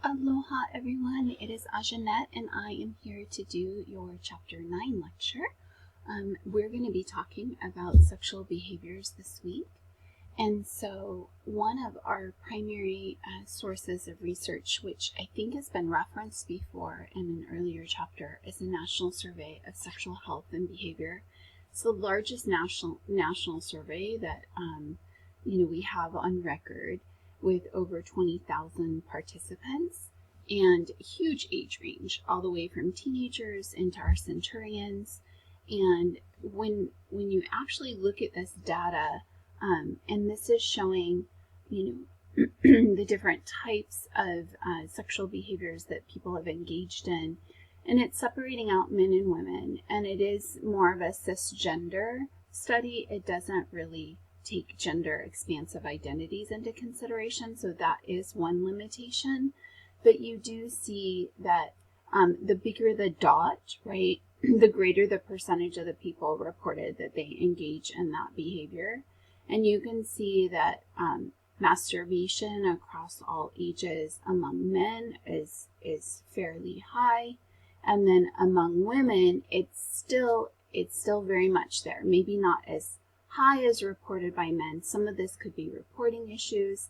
Aloha everyone, it is Ajanette and I am here to do your Chapter 9 lecture. We're going to be talking about sexual behaviors this week. And so one of our primary sources of research, which I think has been referenced before in an earlier chapter, is the National Survey of Sexual Health and Behavior. It's the largest national survey that we have on record, with over 20,000 participants and a huge age range, all the way from teenagers into our centurions. And when you actually look at this data, and this is showing, the different types of sexual behaviors that people have engaged in, and it's separating out men and women, and it is more of a cisgender study. It doesn't really take gender expansive identities into consideration, so that is one limitation. But you do see that the bigger the dot, right, the greater the percentage of the people reported that they engage in that behavior. And you can see that masturbation across all ages among men is fairly high, and then among women it's still very much there, maybe not as high as reported by men. Some of this could be reporting issues.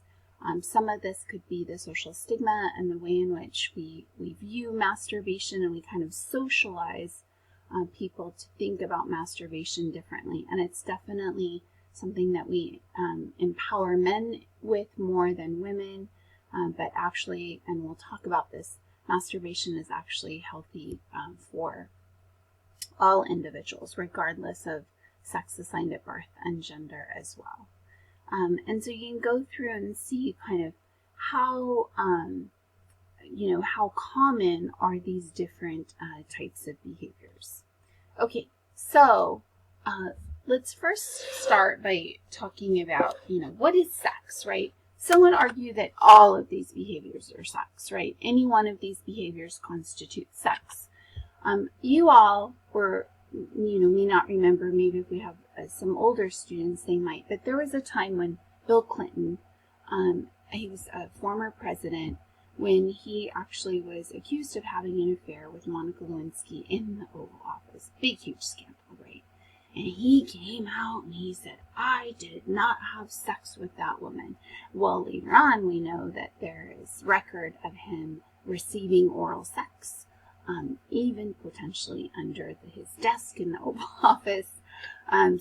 Some of this could be the social stigma and the way in which we view masturbation, and we kind of socialize people to think about masturbation differently. And it's definitely something that we empower men with more than women. But actually, and we'll talk about this, masturbation is actually healthy for all individuals, regardless of sex assigned at birth and gender as well. And so you can go through and see kind of how, how common are these different types of behaviors. Okay, so let's first start by talking about, what is sex, right? Some would argue that all of these behaviors are sex, right? Any one of these behaviors constitutes sex. You all were may not remember, maybe if we have some older students, they might, but there was a time when Bill Clinton, he was a former president, when he actually was accused of having an affair with Monica Lewinsky in the Oval Office. Big, huge scandal, right? And he came out and he said, I did not have sex with that woman. Well, later on, we know that there is record of him receiving oral sex, even potentially under his desk in the Oval Office.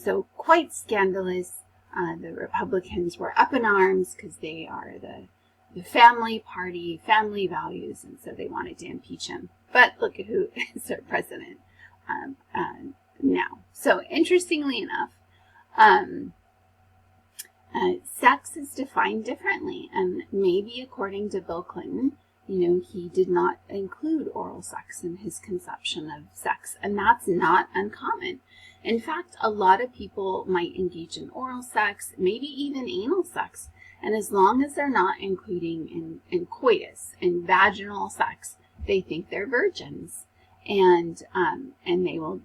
So quite scandalous. The Republicans were up in arms because they are the family party, family values, and so they wanted to impeach him. But look at who is their president now. So interestingly enough, sex is defined differently, and maybe according to Bill Clinton, he did not include oral sex in his conception of sex, and that's not uncommon. In fact, a lot of people might engage in oral sex, maybe even anal sex, and as long as they're not including in coitus, in vaginal sex, they think they're virgins, and they will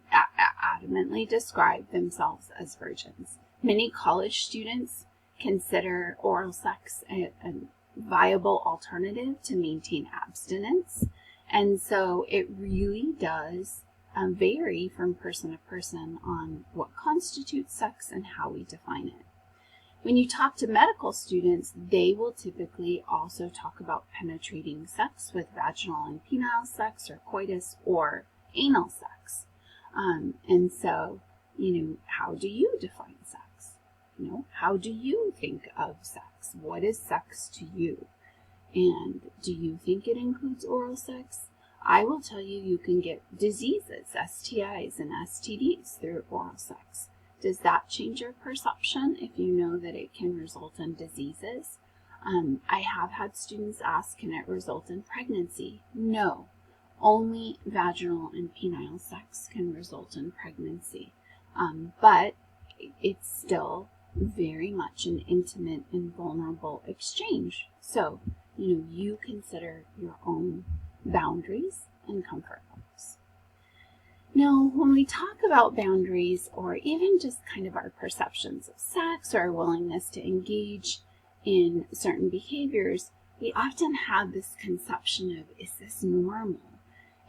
adamantly describe themselves as virgins. Many college students consider oral sex a viable alternative to maintain abstinence, and so it really does vary from person to person on what constitutes sex and how we define it. When you talk to medical students, they will typically also talk about penetrating sex with vaginal and penile sex, or coitus, or anal sex. And so, how do you define sex? How do you think of sex? What is sex to you? And do you think it includes oral sex? I will tell you, you can get diseases, STIs and STDs, through oral sex. Does that change your perception if you know that it can result in diseases? I have had students ask, can it result in pregnancy? No, only vaginal and penile sex can result in pregnancy. But it's still very much an intimate and vulnerable exchange. So, you consider your own boundaries and comfort levels. Now, when we talk about boundaries, or even just kind of our perceptions of sex or our willingness to engage in certain behaviors, we often have this conception of, is this normal?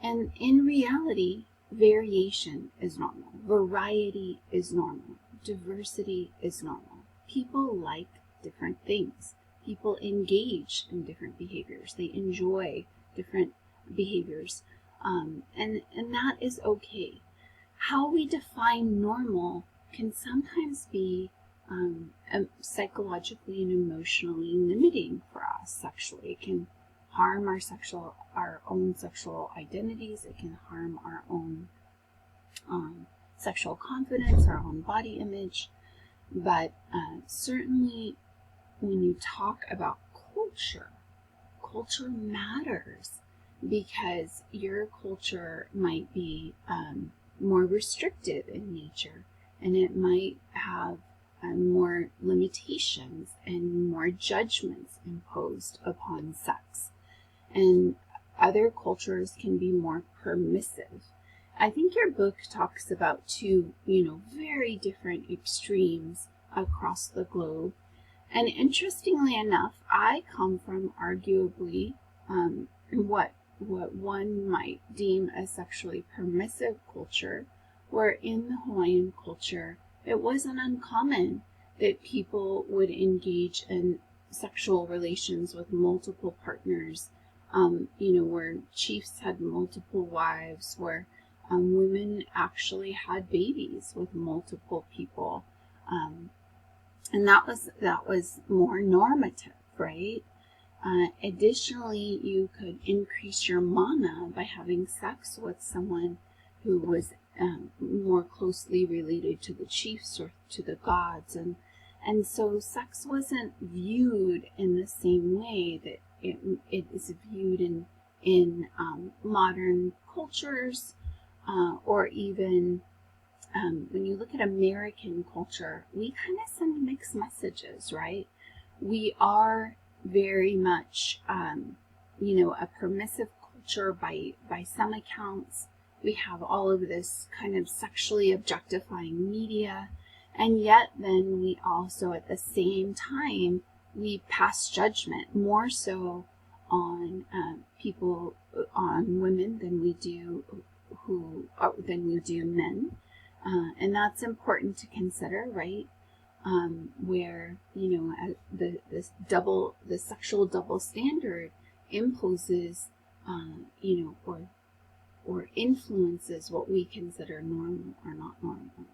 And in reality, variation is normal. Variety is normal. Diversity is normal. People like different things. People engage in different behaviors. They enjoy different behaviors. And that is okay. How we define normal can sometimes be psychologically and emotionally limiting for us sexually. It can harm our own sexual identities. It can harm our own sexual confidence, our own body image. But certainly when you talk about culture matters, because your culture might be more restrictive in nature, and it might have more limitations and more judgments imposed upon sex. And other cultures can be more permissive. I think your book talks about two, very different extremes across the globe. And interestingly enough, I come from arguably what one might deem a sexually permissive culture, where in the Hawaiian culture, it wasn't uncommon that people would engage in sexual relations with multiple partners, where chiefs had multiple wives, where women actually had babies with multiple people. And that was more normative, right? Additionally, you could increase your mana by having sex with someone who was more closely related to the chiefs or to the gods, and so sex wasn't viewed in the same way that it is viewed in modern cultures, or even when you look at American culture, we kind of send mixed messages, right? We are very much, a permissive culture by some accounts. We have all of this kind of sexually objectifying media, and yet then we also at the same time, we pass judgment more so on people, on women than we do men. And that's important to consider, right? Where, the sexual double standard imposes, or influences what we consider normal or not normal.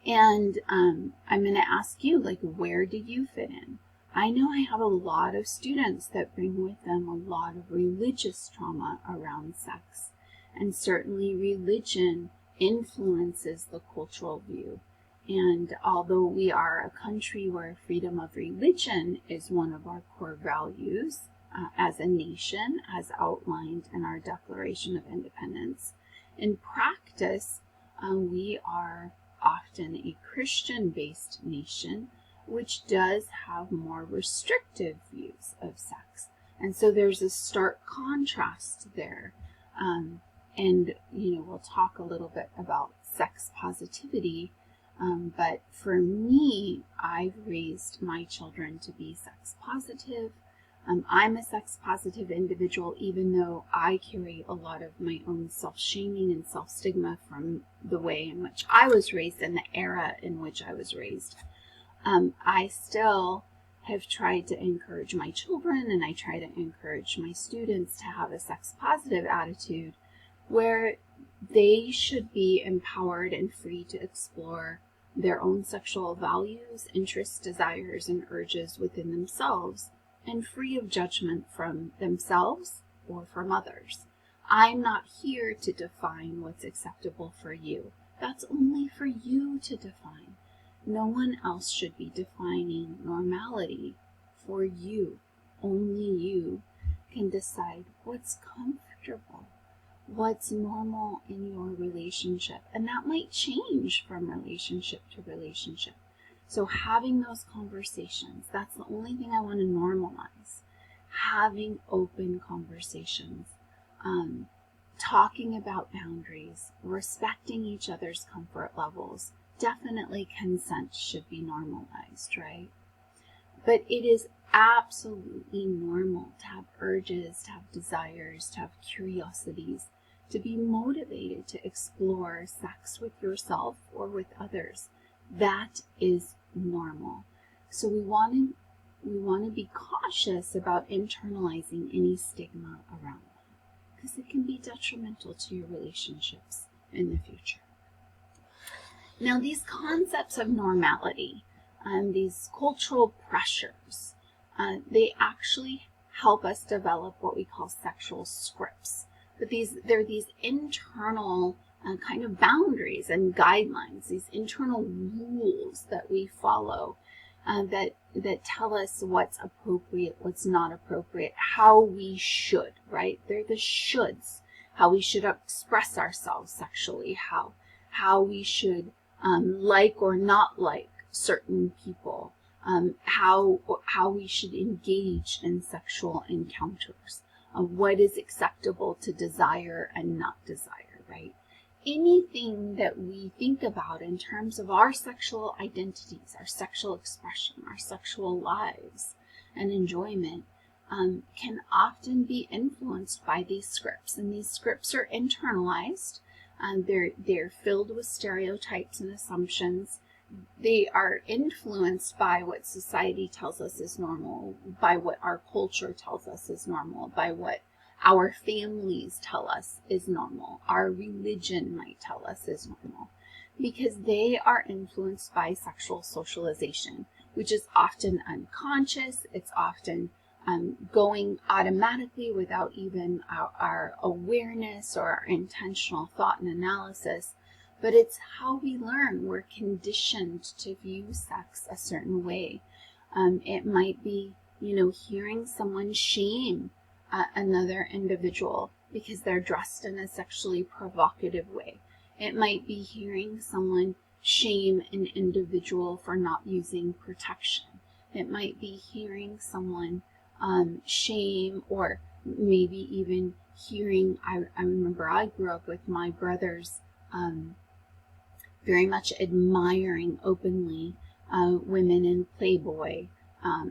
And I'm going to ask you, where do you fit in? I know I have a lot of students that bring with them a lot of religious trauma around sex, and certainly religion influences the cultural view. And although we are a country where freedom of religion is one of our core values as a nation, as outlined in our Declaration of Independence, in practice, we are often a Christian-based nation, which does have more restrictive views of sex. And so there's a stark contrast there. And, we'll talk a little bit about sex positivity. But for me, I've raised my children to be sex positive. I'm a sex positive individual, even though I carry a lot of my own self-shaming and self-stigma from the way in which I was raised and the era in which I was raised. I still have tried to encourage my children, and I try to encourage my students to have a sex positive attitude, where they should be empowered and free to explore their own sexual values, interests, desires, and urges within themselves, and free of judgment from themselves or from others. I'm not here to define what's acceptable for you. That's only for you to define. No one else should be defining normality for you. Only you can decide what's comfortable, what's normal in your relationship. And that might change from relationship to relationship. So having those conversations, that's the only thing I want to normalize. Having open conversations, talking about boundaries, respecting each other's comfort levels. Definitely consent should be normalized, right? But it is absolutely normal to have urges, to have desires, to have curiosities, to be motivated to explore sex with yourself or with others. That is normal. So we want to be cautious about internalizing any stigma around that, because it can be detrimental to your relationships in the future. Now, these concepts of normality and these cultural pressures, they actually help us develop what we call sexual scripts. But they're these internal kind of boundaries and guidelines, these internal rules that we follow that tell us what's appropriate, what's not appropriate, how we should, right? They're the shoulds, how we should express ourselves sexually, how we should like or not like certain people, how we should engage in sexual encounters, what is acceptable to desire and not desire, right? Anything that we think about in terms of our sexual identities, our sexual expression, our sexual lives and enjoyment can often be influenced by these scripts. And these scripts are internalized. They're filled with stereotypes and assumptions. They are influenced by what society tells us is normal, by what our culture tells us is normal, by what our families tell us is normal, our religion might tell us is normal, because they are influenced by sexual socialization, which is often unconscious. It's often going automatically without even our awareness or our intentional thought and analysis. But it's how we learn. We're conditioned to view sex a certain way. It might be, hearing someone shame another individual because they're dressed in a sexually provocative way. It might be hearing someone shame an individual for not using protection. It might be hearing someone shame, or maybe even hearing, I remember I grew up with my brothers very much admiring openly women in Playboy.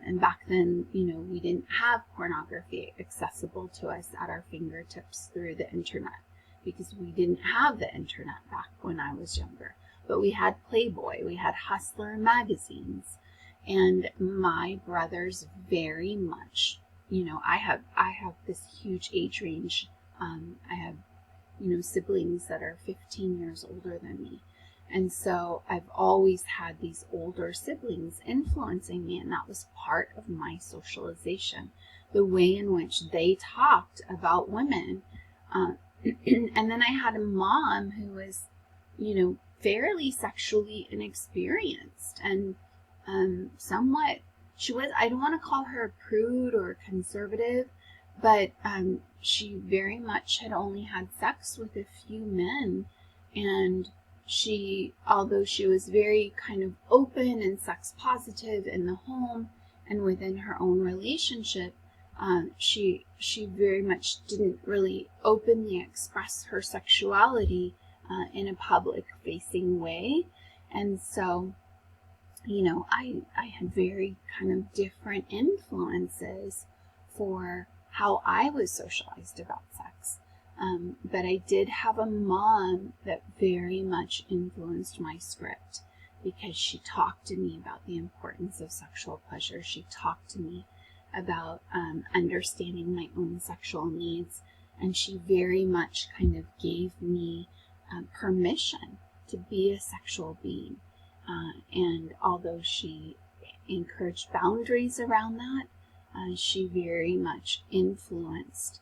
And back then, we didn't have pornography accessible to us at our fingertips through the internet, because we didn't have the internet back when I was younger. But we had Playboy, we had Hustler magazines, and my brothers very much, I have this huge age range. I have, siblings that are 15 years older than me. And so I've always had these older siblings influencing me, and that was part of my socialization, the way in which they talked about women. And then I had a mom who was, fairly sexually inexperienced and somewhat, I don't want to call her a prude or conservative, but she very much had only had sex with a few men. And although she was very kind of open and sex positive in the home and within her own relationship, she very much didn't really openly express her sexuality in a public facing way. And so, I had very kind of different influences for how I was socialized about sex. But I did have a mom that very much influenced my script, because she talked to me about the importance of sexual pleasure. She talked to me about understanding my own sexual needs, and she very much kind of gave me permission to be a sexual being. And although she encouraged boundaries around that, she very much influenced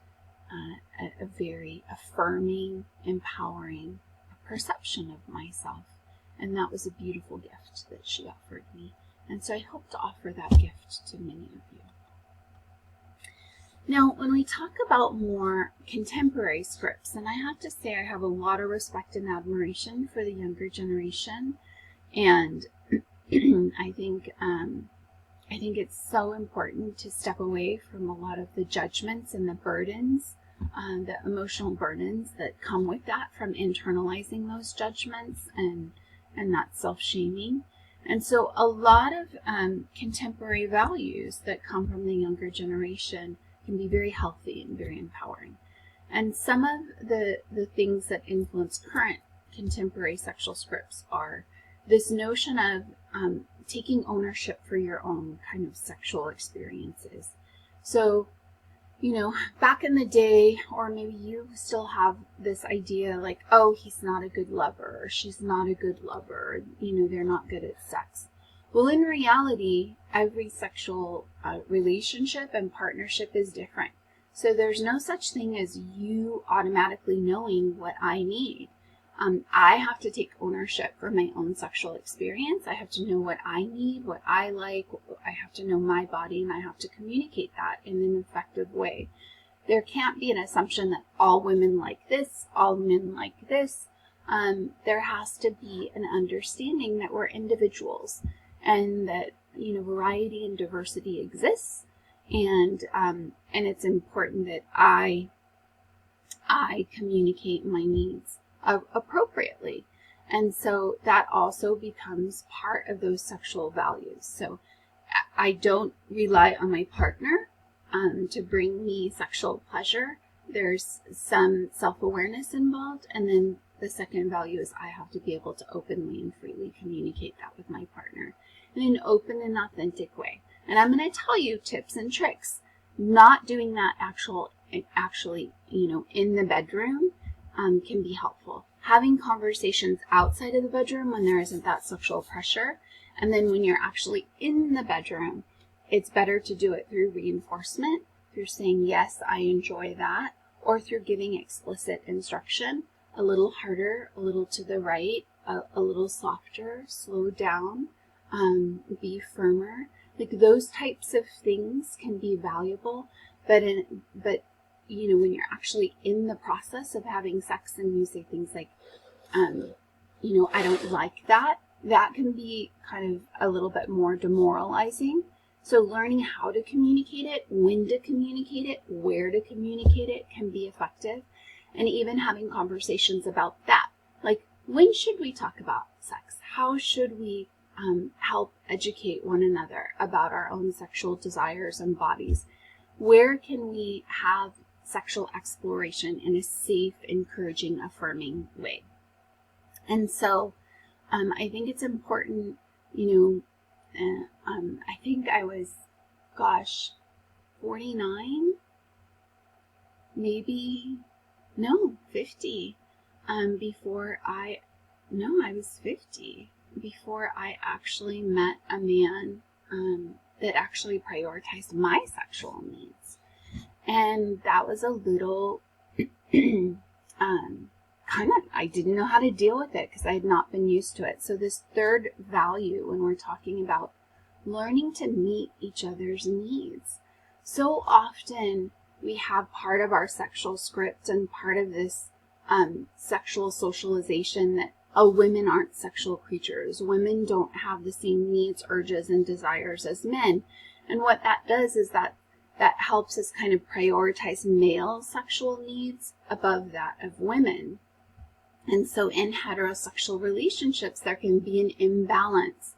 a very affirming, empowering perception of myself. And that was a beautiful gift that she offered me. And so I hope to offer that gift to many of you. Now, when we talk about more contemporary scripts, and I have to say I have a lot of respect and admiration for the younger generation, and I think it's so important to step away from a lot of the judgments and the burdens, the emotional burdens that come with that from internalizing those judgments and not self-shaming. And so a lot of contemporary values that come from the younger generation can be very healthy and very empowering. And some of the things that influence current contemporary sexual scripts are this notion of taking ownership for your own kind of sexual experiences. So, back in the day, or maybe you still have this idea like, oh, he's not a good lover, or she's not a good lover, they're not good at sex. Well, in reality, every sexual relationship and partnership is different. So there's no such thing as you automatically knowing what I need. I have to take ownership for my own sexual experience. I have to know what I need, what I like. I have to know my body, and I have to communicate that in an effective way. There can't be an assumption that all women like this, all men like this. There has to be an understanding that we're individuals and that, variety and diversity exists. And it's important that I communicate my needs appropriately. And so that also becomes part of those sexual values. So I don't rely on my partner to bring me sexual pleasure. There's some self-awareness involved. And then the second value is I have to be able to openly and freely communicate that with my partner in an open and authentic way. And I'm going to tell you tips and tricks. Not doing that actually, in the bedroom can be helpful. Having conversations outside of the bedroom when there isn't that sexual pressure, and then when you're actually in the bedroom, it's better to do it through reinforcement, through saying, yes, I enjoy that, or through giving explicit instruction, a little harder, a little to the right, a little softer, slow down, be firmer. Like those types of things can be valuable, but when you're actually in the process of having sex and you say things like, I don't like that, that can be kind of a little bit more demoralizing. So learning how to communicate it, when to communicate it, where to communicate it can be effective. And even having conversations about that. Like, when should we talk about sex? How should we help educate one another about our own sexual desires and bodies? Where can we have sexual exploration in a safe, encouraging, affirming way? And so I think it's important, I think I was, 49, maybe, no, 50, I was 50 before I actually met a man that actually prioritized my sexual needs. And that was a little, I didn't know how to deal with it because I had not been used to it. So this third value, when we're talking about learning to meet each other's needs. So often we have part of our sexual script and part of this sexual socialization that, women aren't sexual creatures. Women don't have the same needs, urges, and desires as men. And what that does is that helps us kind of prioritize male sexual needs above that of women. And so in heterosexual relationships, there can be an imbalance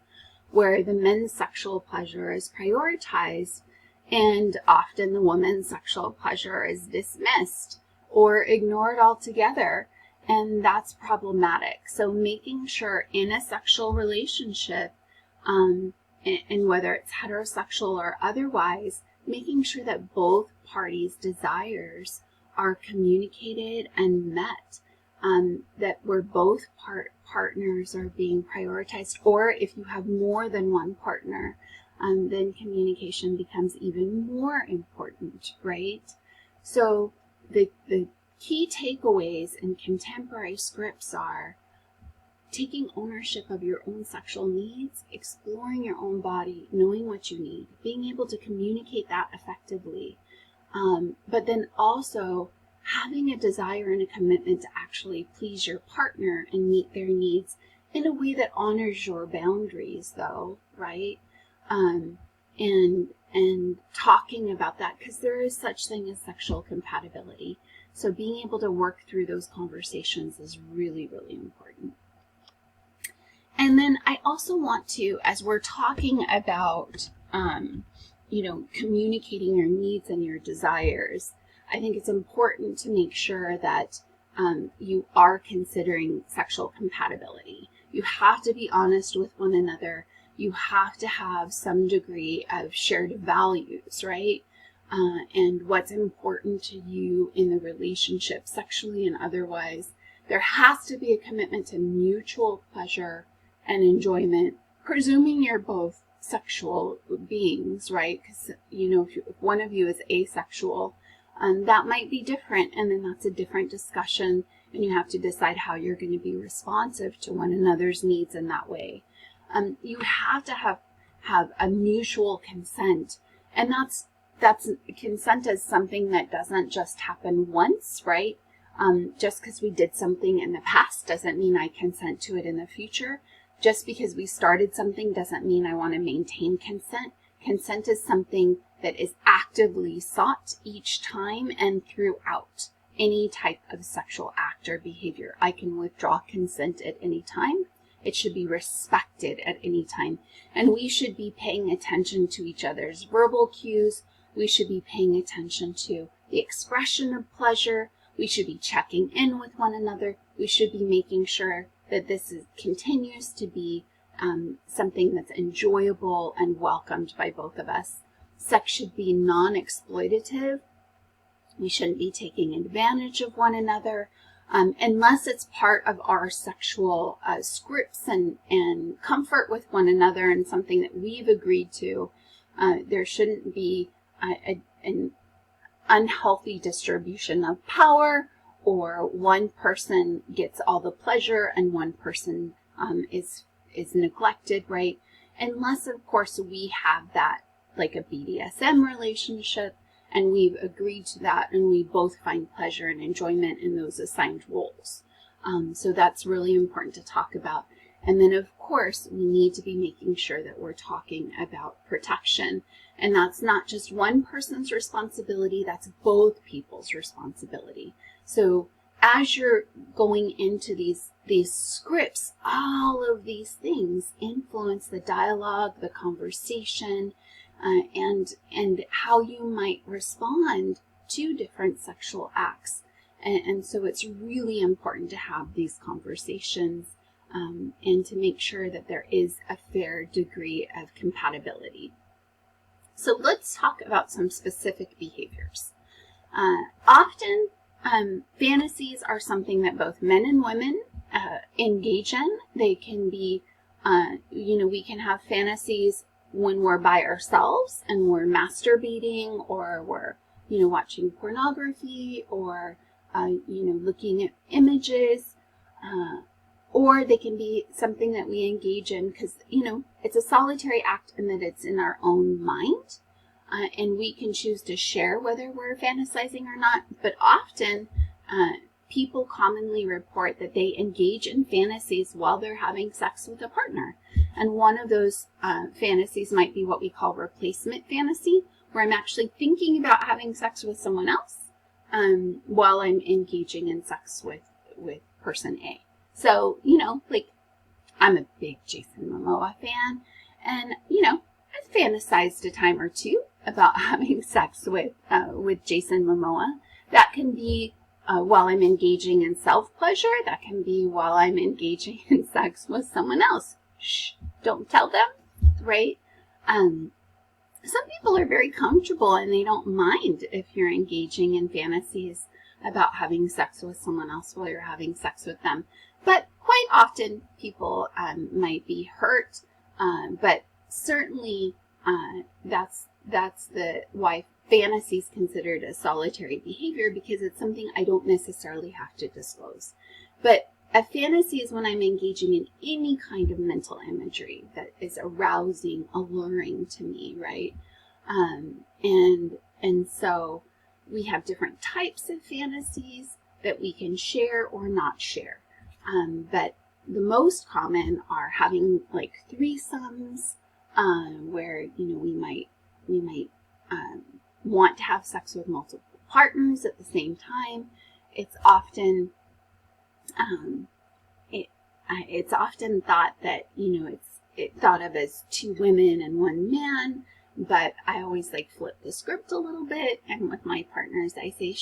where the men's sexual pleasure is prioritized and often the woman's sexual pleasure is dismissed or ignored altogether. And that's problematic. So making sure in a sexual relationship, and whether it's heterosexual or otherwise, making sure that both parties' desires are communicated and met, that where both partners are being prioritized, or if you have more than one partner, then communication becomes even more important, right? So the key takeaways in contemporary scripts are taking ownership of your own sexual needs, exploring your own body, knowing what you need, being able to communicate that effectively, but then also having a desire and a commitment to actually please your partner and meet their needs in a way that honors your boundaries, though, right? And talking about that, because there is such thing as sexual compatibility. So being able to work through those conversations is really, really important. And then I also want to, as we're talking about, communicating your needs and your desires, I think it's important to make sure that you are considering sexual compatibility. You have to be honest with one another. You have to have some degree of shared values, right? And what's important to you in the relationship, sexually and otherwise. There has to be a commitment to mutual pleasure and enjoyment, presuming you're both sexual beings, right? Because, if one of you is asexual, that might be different, and then that's a different discussion, and you have to decide how you're going to be responsive to one another's needs in that way. You have to have a mutual consent, and that's consent is something that doesn't just happen once, right? Just because we did something in the past doesn't mean I consent to it in the future. Just because we started something doesn't mean I want to maintain consent. Consent is something that is actively sought each time and throughout any type of sexual act or behavior. I can withdraw consent at any time. It should be respected at any time. And we should be paying attention to each other's verbal cues. We should be paying attention to the expression of pleasure. We should be checking in with one another. We should be making sure that this continues to be something that's enjoyable and welcomed by both of us. Sex should be non-exploitative. We shouldn't be taking advantage of one another unless it's part of our sexual scripts and comfort with one another and something that we've agreed to. There shouldn't be an unhealthy distribution of power, or one person gets all the pleasure and one person is neglected, right? Unless, of course, we have that, like a BDSM relationship, and we've agreed to that, and we both find pleasure and enjoyment in those assigned roles. So that's really important to talk about. And then, of course, we need to be making sure that we're talking about protection. And that's not just one person's responsibility, that's both people's responsibility. So as you're going into these scripts, all of these things influence the dialogue, the conversation, and how you might respond to different sexual acts. And so it's really important to have these conversations and to make sure that there is a fair degree of compatibility. So let's talk about some specific behaviors. Often, fantasies are something that both men and women engage in. They can be, we can have fantasies when we're by ourselves and we're masturbating, or we're, watching pornography, or, looking at images, or they can be something that we engage in because, it's a solitary act and that it's in our own mind. And we can choose to share whether we're fantasizing or not. But often, people commonly report that they engage in fantasies while they're having sex with a partner. And one of those fantasies might be what we call replacement fantasy, where I'm actually thinking about having sex with someone else while I'm engaging in sex with person A. So, I'm a big Jason Momoa fan, and, I've fantasized a time or two about having sex with Jason Momoa. That can be while I'm engaging in self-pleasure. That can be while I'm engaging in sex with someone else. Shh, don't tell them, right? Some people are very comfortable and they don't mind if you're engaging in fantasies about having sex with someone else while you're having sex with them. But quite often people might be hurt, but certainly that's why fantasy is considered a solitary behavior, because it's something I don't necessarily have to disclose. But a fantasy is when I'm engaging in any kind of mental imagery that is arousing, alluring to me, right? And so we have different types of fantasies that we can share or not share. But the most common are having like threesomes, where we might want to have sex with multiple partners at the same time. It's often it's often thought that, it's thought of as 2 women and 1 man, but I always like flip the script a little bit. And with my partners, I say